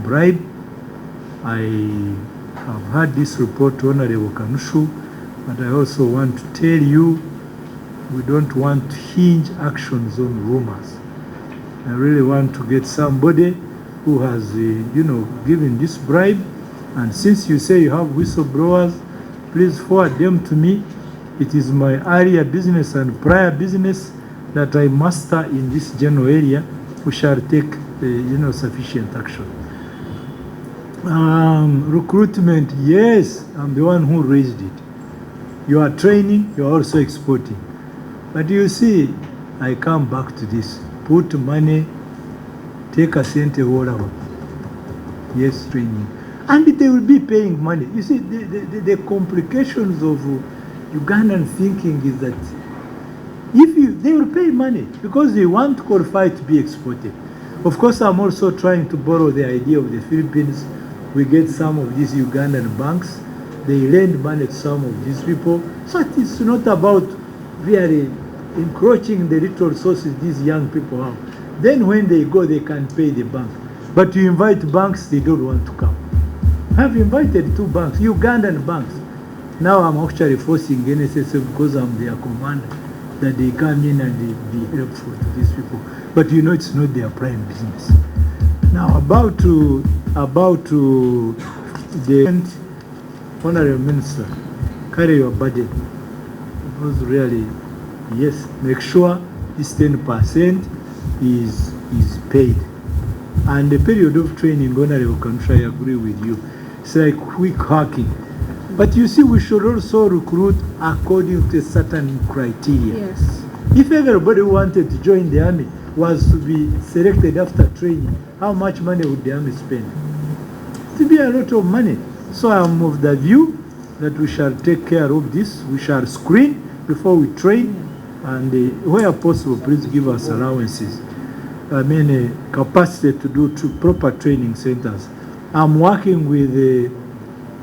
bribe. I have had this report to Honorable Kanushu, but I also want to tell you we don't want to hinge actions on rumors. I really want to get somebody who has, given this bribe. And since you say you have whistleblowers, please forward them to me. It is my area business and prior business that I master in this general area. We shall take, sufficient action. Recruitment, yes, I'm the one who raised it. You are training, you are also exporting. But you see, I come back to this. Put money, take a cent, whatever. Yes, training. And they will be paying money. You see, the complications of Ugandan thinking is that they will pay money because they want to qualify to be exported. Of course, I'm also trying to borrow the idea of the Philippines. We get some of these Ugandan banks. They lend money to some of these people. So it's not about really encroaching the little resources these young people have. Then when they go, they can pay the bank. But you invite banks, they don't want to come. I've invited 2 banks, Ugandan banks. Now I'm actually forcing NSSF because I'm their commander, that they come in and they be helpful to these people. But it's not their prime business. Now about the Honorable Minister, carry your burden. Because really, yes, make sure this 10% is paid. And the period of training, Honorable Country, I agree with you. It's like quick hacking. But you see, we should also recruit according to certain criteria. Yes. If everybody who wanted to join the army was to be selected after training, how much money would the army spend? It would be a lot of money. So I am of the view that we shall take care of this. We shall screen before we train, and where possible, please give us allowances. Capacity to do proper training centers. I'm working with a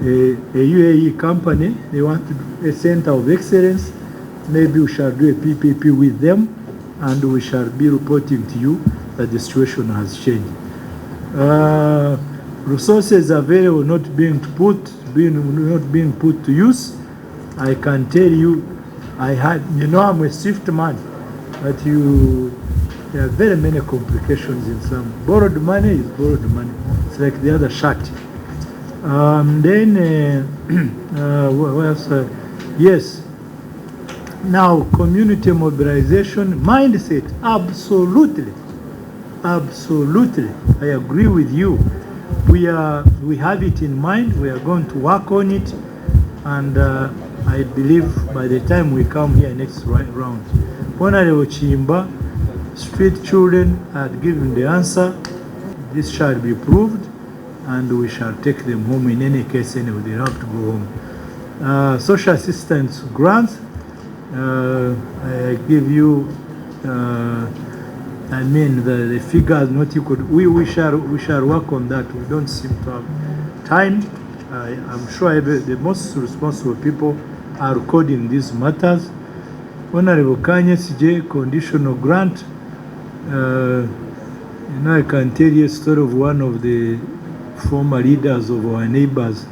UAE company. They want to do a center of excellence. Maybe we shall do a PPP with them, and we shall be reporting to you that the situation has changed. Resources available not being put to use. I can tell you, I'm a swift man, but there are very many complications in some. Borrowed money is borrowed money. It's like the other shirt. Yes. Now, community mobilization mindset, absolutely. I agree with you. We have it in mind. We are going to work on it, and I believe by the time we come here next round, Honorable Chimba, street children had given the answer. This shall be proved, and we shall take them home in any case. Anyway, they have to go home. Social assistance grants. I give you. The figures not equal. We shall work on that. We don't seem to have time. I'm sure the most responsible people are recording these matters. Honorable Kanye CJ, conditional grant. I can tell you a story of one of the former leaders of our neighbors.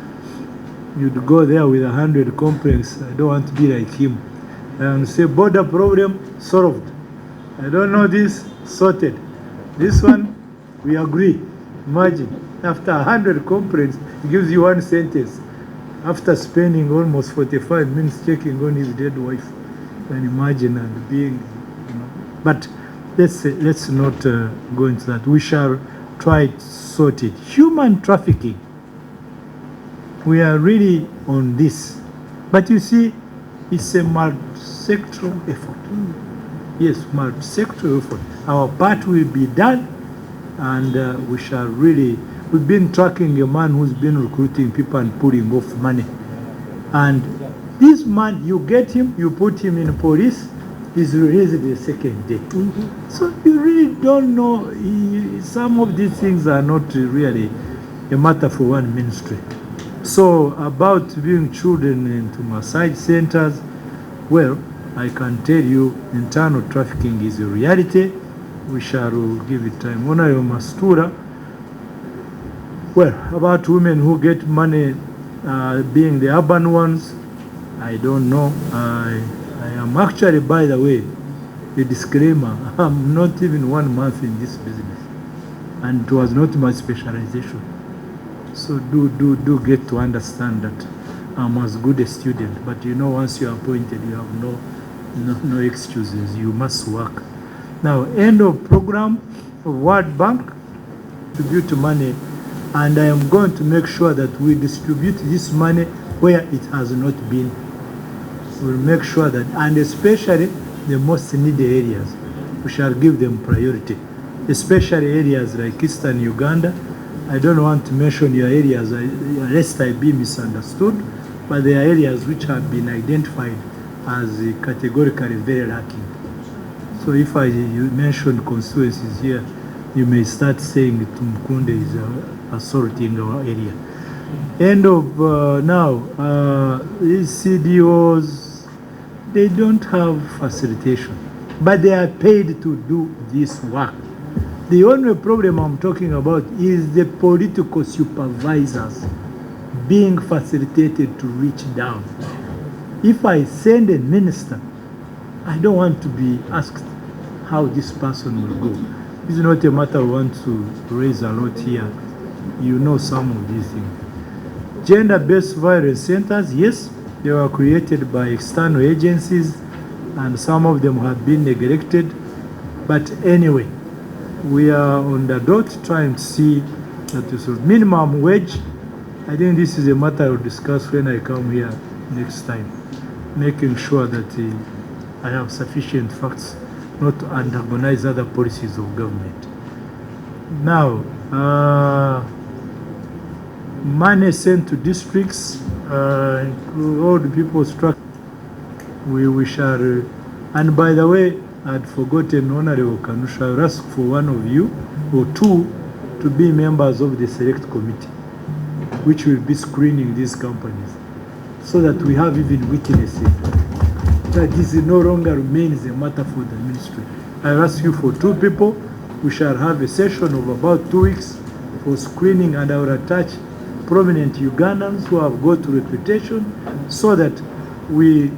You'd go there with 100 complaints. I don't want to be like him. And say, border problem solved. I don't know this, sorted. This one, we agree. Imagine, after 100 complaints, he gives you one sentence. After spending almost 45 minutes checking on his dead wife. And imagine and being, But let's not go into that. We shall try to sort it. Human trafficking. We are really on this. But you see, it's a multi-sectoral effort. Yes, multi-sectoral effort. Our part will be done, and we shall really. We've been tracking a man who's been recruiting people and pulling off money. And this man, you get him, you put him in police, he's released the second day. So you really don't know. Some of these things are not really a matter for one ministry. So about bringing children into massage centers, well, I can tell you internal trafficking is a reality. We shall give it time. Honorable Mastura, Well, about women who get money being the urban ones, I don't know. I am actually, by the way, a disclaimer, I'm not even 1 month in this business, and it was not my specialization. So do get to understand that I'm as good a student, but you know, once you're appointed, you have no excuses. You must work. Now, end of program of World Bank, distribute money, and I am going to make sure that we distribute this money where it has not been. We'll make sure that, and especially the most needy areas, we shall give them priority, especially areas like Eastern Uganda. I don't want to mention your areas, lest I be misunderstood, but there are areas which have been identified as categorically very lacking. So if I mention constituencies here, you may start saying Tumukunde is assaulting our area. End of now, these CDOs, they don't have facilitation, but they are paid to do this work. The only problem I'm talking about is the political supervisors being facilitated to reach down. If I send a minister, I don't want to be asked how this person will go. It's not a matter we want to raise a lot here. You know some of these things. Gender-based violence centers, yes, they were created by external agencies and some of them have been neglected. But anyway, we are on the dot trying to see that this minimum wage. I think this is a matter I'll discuss when I come here next time, making sure that I have sufficient facts not to antagonize other policies of government. Now, money sent to districts, all the people struck, we shall, and by the way, I'd forgotten Honorable Kanusha, I'll ask for one of you or two to be members of the select committee, which will be screening these companies, so that we have even witnesses. That this no longer remains a matter for the ministry. I ask you for two people. We shall have a session of about 2 weeks for screening, and I will attach prominent Ugandans who have got reputation, so that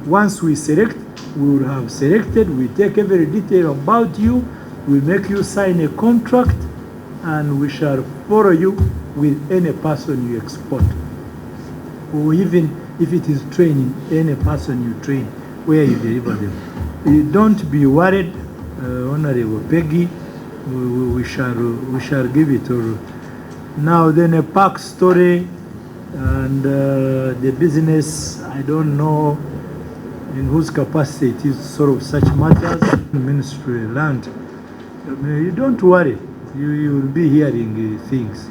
once we select, we will have selected, we take every detail about you, we make you sign a contract, and we shall follow you with any person you export. Or even if it is training, any person you train, where you deliver them. You don't be worried, Honorable Peggy, we shall give it all. Now then, a park story and the business, I don't know in whose capacity it is to solve such matters. Ministry land, you don't worry, you will be hearing things.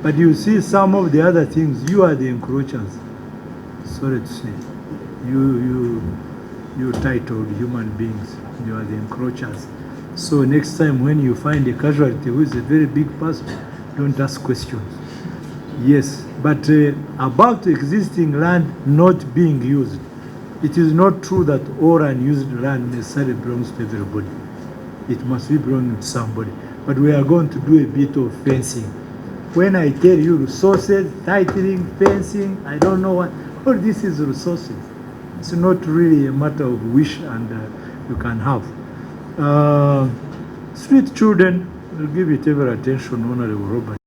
But you see some of the other things, you are the encroachers. Sorry to say, you titled human beings, you are the encroachers. So next time when you find a casualty who is a very big person, don't ask questions. Yes, but about existing land not being used, it is not true that all unused land necessarily belongs to everybody. It must be belonging to somebody. But we are going to do a bit of fencing. When I tell you resources, titling, fencing, I don't know what, all this is resources. It's not really a matter of wish and you can have. Street children, we'll give it every attention, Honorable Robert.